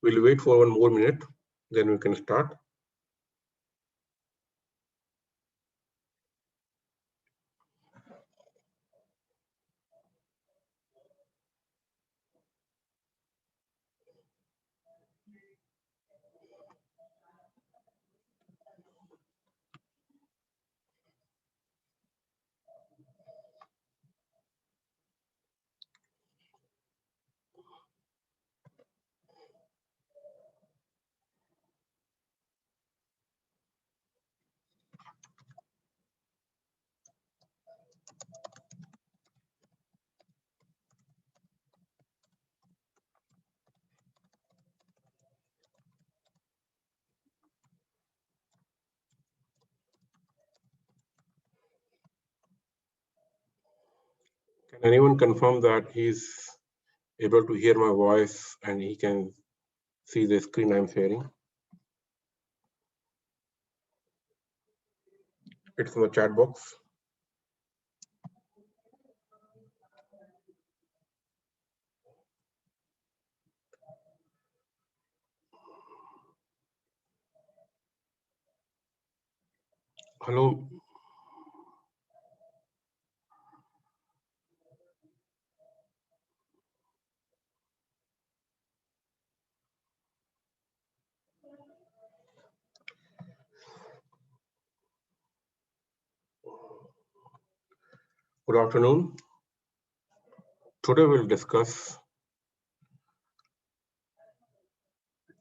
We'll wait for 1 more minute, then we can start. Can anyone confirm that he's able to hear my voice and he can see the screen I'm sharing? It's in the chat box. Hello. Good afternoon. Today we'll discuss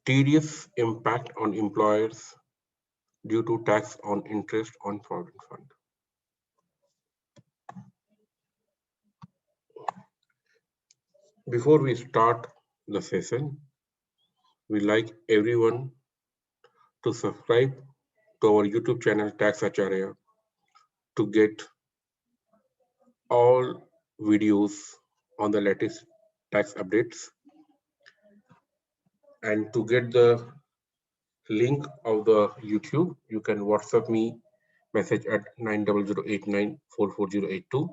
TDS impact on employers due to tax on interest on provident fund. Before we start the session, we'd like everyone to subscribe to our YouTube channel Tax Acharya to get all videos on the latest tax updates, and to get the link of the YouTube, you can WhatsApp me message at 90089448082.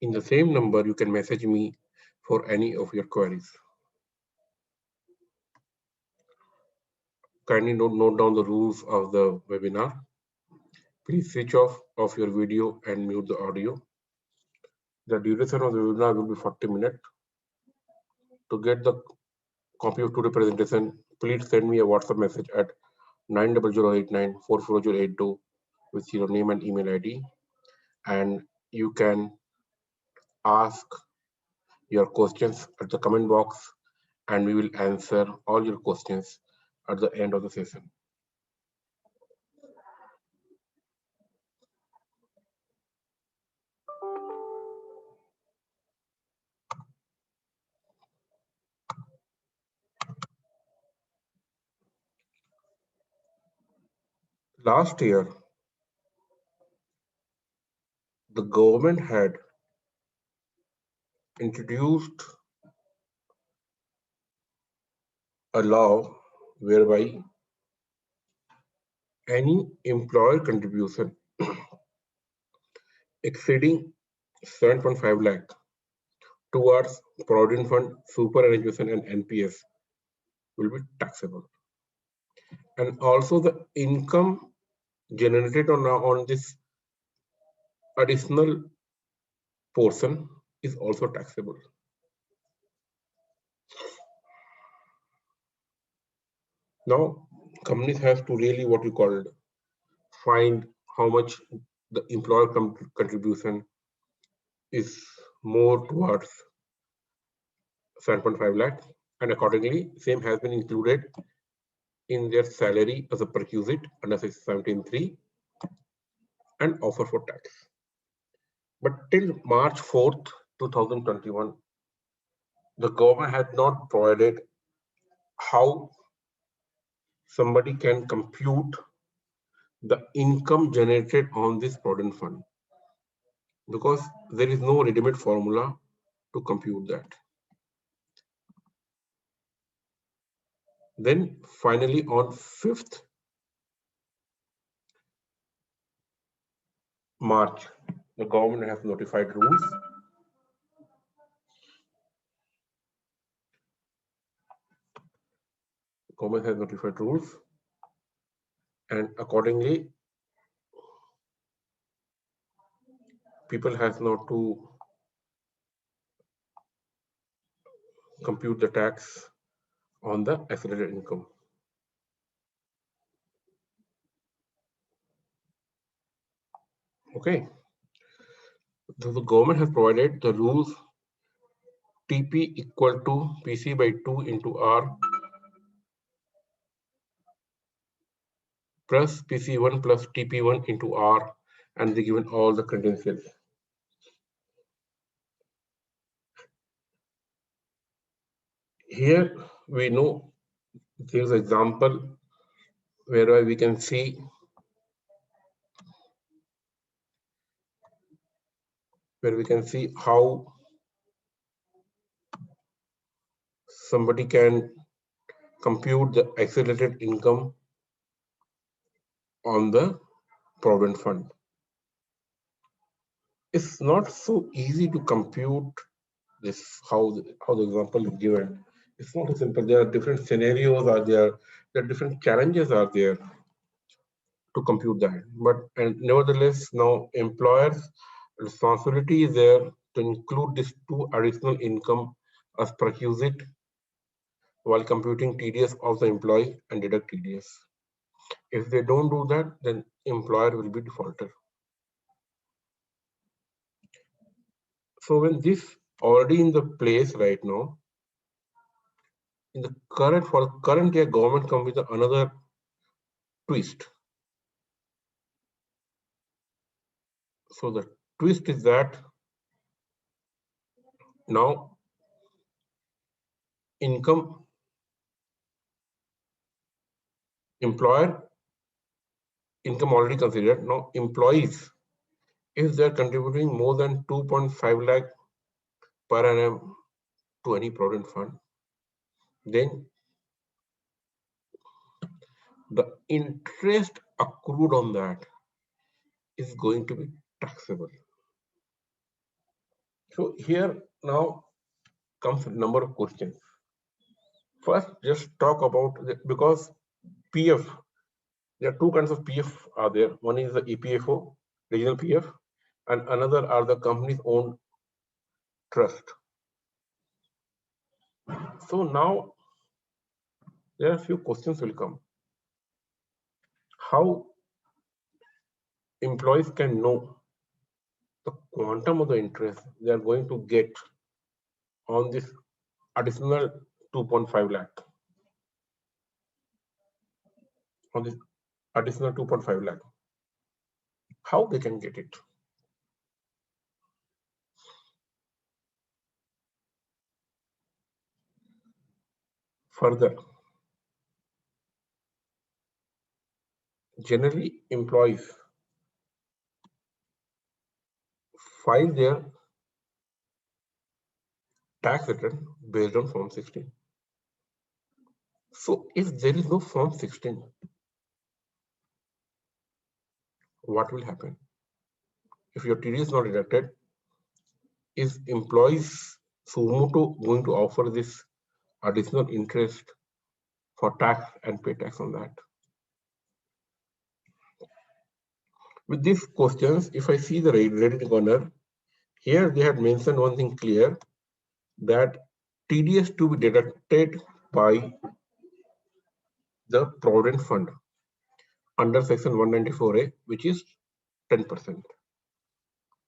In the same number, you can message me for any of your queries. Kindly note down the rules of the webinar. Please switch off your video and mute the audio. The duration of the webinar will be 40 minutes. To get the copy of today's presentation, please send me a WhatsApp message at 90089448082 with your name and email ID. And you can ask your questions at the comment box, and we will answer all your questions at the end of the session. Last year, the government had introduced a law whereby any employer contribution exceeding 7.5 lakh towards provident fund, superannuation, and NPS will be taxable. And also the income generated on this additional portion is also taxable. Now, companies have to really what we call find how much the employer contribution is more towards 7.5 lakh, and accordingly, same has been included in their salary as a perquisite under Section 17(3) and offer for tax. But till March 4th, 2021, the government had not provided how somebody can compute the income generated on this provident fund, because there is no ready-made formula to compute that. Then finally on 5th March, the government has notified rules. Government has notified rules, and accordingly, people has now to compute the tax on the accelerated income. Okay. So the government has provided the rules TP equal to PC by 2 into R plus PC1 plus TP1 into R, and they given all the credentials. Here we know there's an example whereby we can see how somebody can compute the accelerated income on the provident fund. It's not so easy to compute this, how the example is given. It's not as simple. There are different scenarios are there are different challenges are there to compute that. And nevertheless, now employers' responsibility is there to include these two additional income as prerequisite while computing TDS of the employee and deduct TDS. If they don't do that, then employer will be defaulter. So when this already in the place right now, in the current year, government come with another twist. So the twist is that now income employer income already considered. Now employees, if they are contributing more than 2.5 lakh per annum to any provident fund, then the interest accrued on that is going to be taxable. So here now comes a number of questions. First, just talk about because PF, there are two kinds of PF are there. One is the EPFO, regional PF, and another are the company's own trust. So now there are a few questions will come. How employees can know the quantum of the interest they are going to get on this additional 2.5 lakh, on this additional 2.5 lakh, how they can get it? Further, generally employees file their tax return based on Form 16. So if there is no Form 16, what will happen? If your TDS is not deducted, is employees sumo going to offer this additional interest for tax and pay tax on that? With these questions, if I see the red corner, here they had mentioned one thing clear, that TDS to be deducted by the Provident Fund under Section 194A, which is 10%.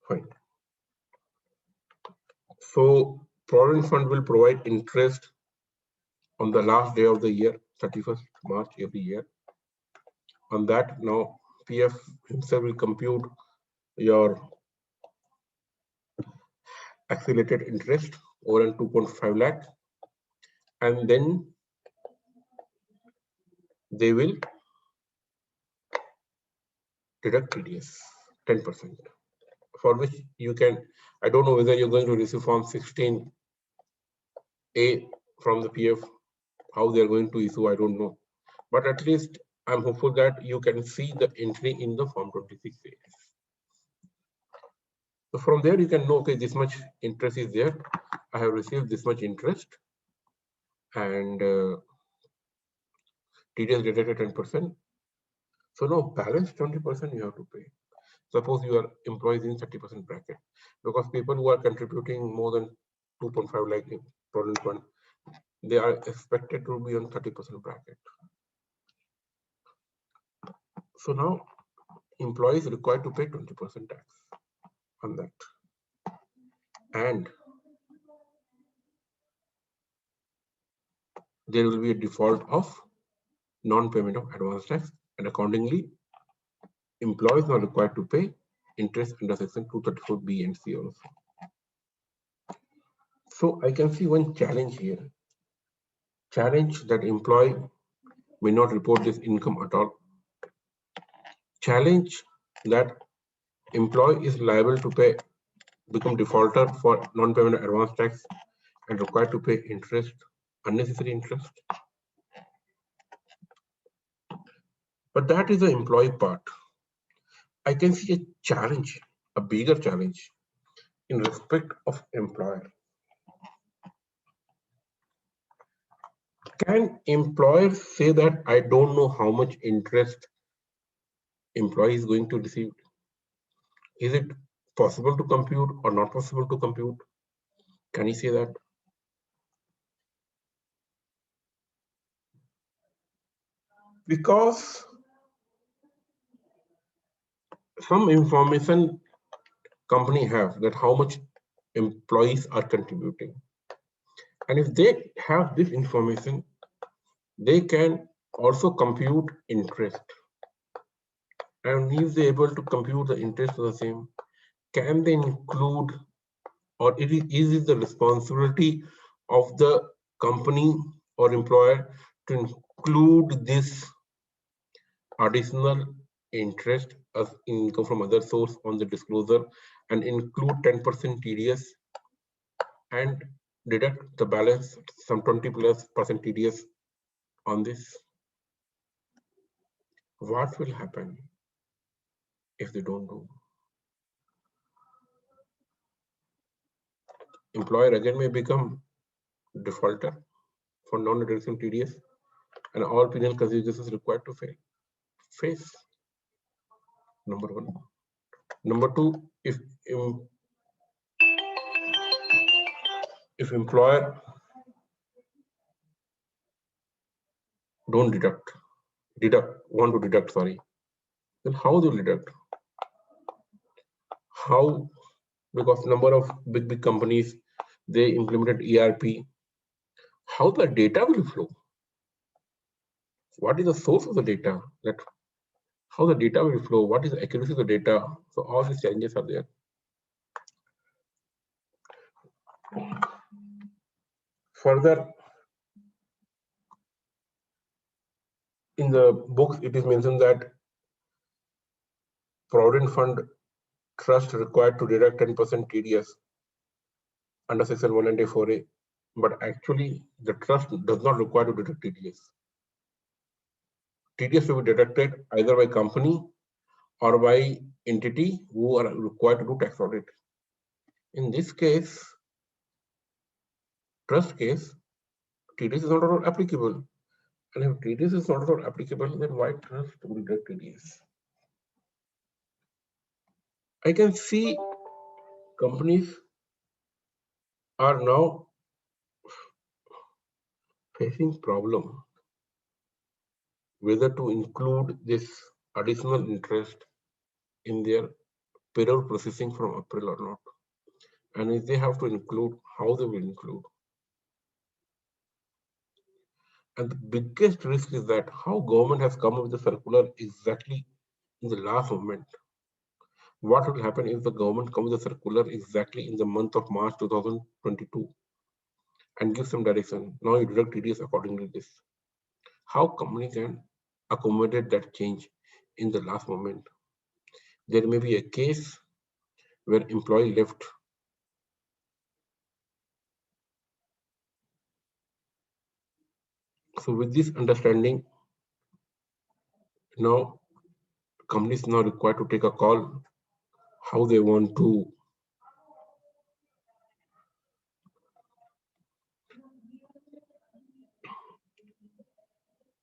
Fine. So Provident Fund will provide interest on the last day of the year, 31st March every year. On that, now PF himself will compute your accelerated interest over and 2.5 lakh, and then they will deduct TDS 10%, for which you can, I don't know whether you're going to receive Form 16A from the PF, how they're going to issue, I don't know. But at least I'm hopeful that you can see the entry in the Form 26A. So from there you can know, okay, this much interest is there. I have received this much interest, and TDS deducted 10%. So now balance 20% you have to pay. Suppose you are employees in 30% bracket, because people who are contributing more than 2.5 lakh in Provident Fund, they are expected to be on 30% bracket. So now employees required to pay 20% tax on that, and there will be a default of non-payment of advance tax, and accordingly employees are required to pay interest under section 234B and C also. So I can see one challenge here. Challenge that employee may not report this income at all. Challenge that employee is liable to pay, become defaulter for non-payment of advance tax and required to pay interest, unnecessary interest. But that is the employee part. I can see a challenge, a bigger challenge in respect of employer. Can employers say that I don't know how much interest employee is going to receive? Is it possible to compute or not possible to compute? Can he say that? Because some information company have that how much employees are contributing. And if they have this information, they can also compute interest. And if they're able to compute the interest of the same, can they include, or is it the responsibility of the company or employer to include this additional interest as income from other source on the disclosure and include 10% TDS and deduct the balance, some 20+% TDS on this? What will happen if they don't do? Employer again may become defaulter for non-reduction TDS, and all penal consequences is required to face. Number one. Number two, if employer don't want to deduct, sorry, then how they will deduct? How? Because number of big companies, they implemented ERP. How the data will flow? What is the source of the data? That how the data will flow? What is the accuracy of the data? So all these challenges are there. Further, in the books, it is mentioned that Provident Fund trust required to deduct 10% TDS under section 194A, but actually the trust does not require to deduct TDS. TDS will be deducted either by company or by entity who are required to do tax audit. In this case, trust case, TDS is not at all applicable. And if TDS is not at all applicable, then why trust will deduct TDS? I can see companies are now facing problem whether to include this additional interest in their payroll processing from April or not. And if they have to include, how they will include. And the biggest risk is that how government has come up with the circular exactly in the last moment. What will happen if the government comes with a circular exactly in the month of March 2022 and gives some direction? Now you deduct TDS accordingly to this. How company can accommodate that change in the last moment? There may be a case where employee left. So with this understanding, now companies now required to take a call how they want to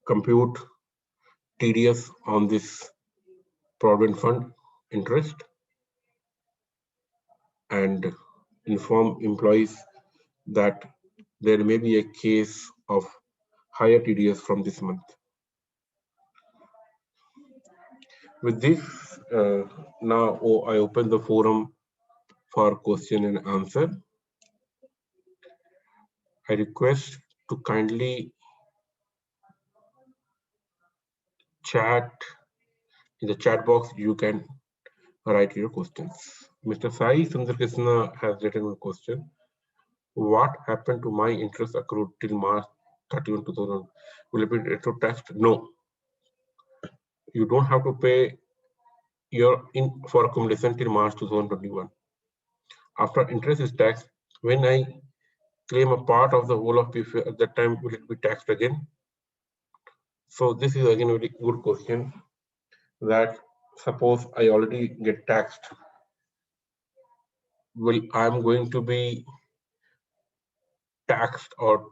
compute TDS on this provident fund interest and inform employees that there may be a case of higher TDS from this month. With this, now I open the forum for question and answer. I request to kindly chat in the chat box. You can write your questions. Mr. Sai Sundar Krishna has written a question. What happened to my interest accrued till March 31, 2000? Will it be retro taxed? No. You don't have to pay your in for accommodation till March 2021. After interest is taxed, when I claim a part of the whole of PF at that time, will it be taxed again? So this is again a very good question. That suppose I already get taxed, will I'm going to be taxed or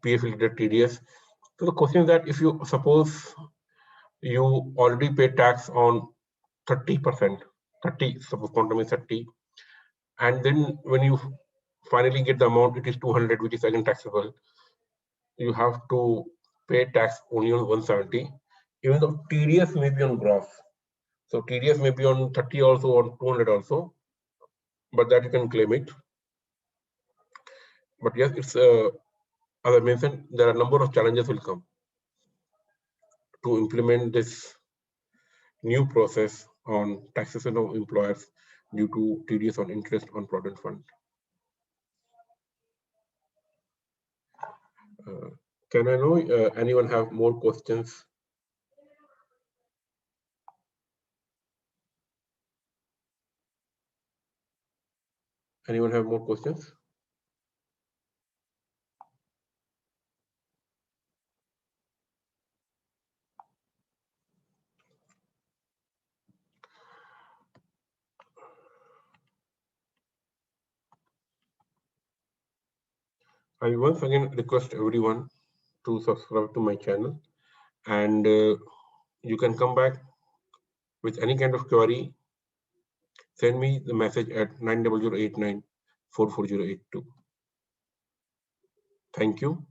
PF related TDS? So the question is that if you suppose you already pay tax on 30%, 30, suppose quantum is 30, and then when you finally get the amount, it is 200, which is again taxable. You have to pay tax only on 170, even though TDS may be on gross. So TDS may be on 30 also, on 200 also, but that you can claim it. But yes, it's as I mentioned, there are a number of challenges will come to implement this new process on taxation of employers due to TDS on interest on provident fund. Can I know anyone have more questions? Anyone have more questions? I once again request everyone to subscribe to my channel, and you can come back with any kind of query. Send me the message at 90089 44082. Thank you.